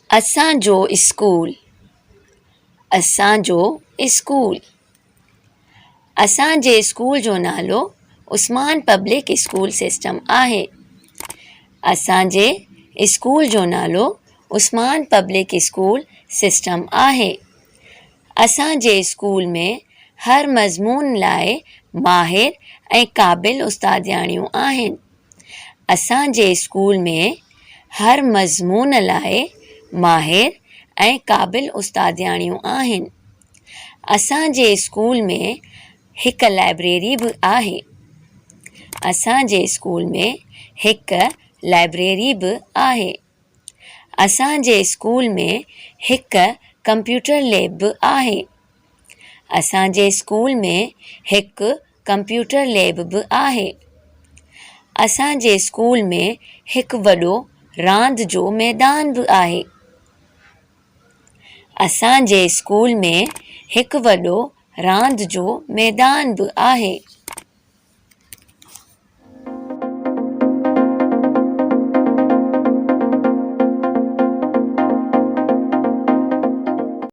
असांजो स्कूल। असांजो स्कूल। असांजे स्कूल जो नालो उस्मान पब्लिक स्कूल सिस्टम आहे। असांजे स्कूल जो नालो उस्मान पब्लिक स्कूल सिस्टम आहे। असांजे स्कूल में हर मज़मून लाइ माहिर ऐं क़ाबिल उस्तादियाणियूं आहिनि। असांजे स्कूल में हर मज़मून लाइ माहिर ऐं क़ाबिल उस्तादियाणियूं आहिनि। असांजे स्कूल में हिकु लाइब्रेरी बि आहे। असांजे स्कूल में हिकु लाइब्रेरी बि आहे। असांजे स्कूल में हिकु कंप्यूटर लैब बि आहे। असांजे स्कूल में हिकु कंप्यूटर लैब बि आहे। असांजे स्कूल में हिकु वॾो रांदि जो मैदान बि आहे। असांजे स्कूल में हिकु वॾो रांदि जो मैदान बि आहे।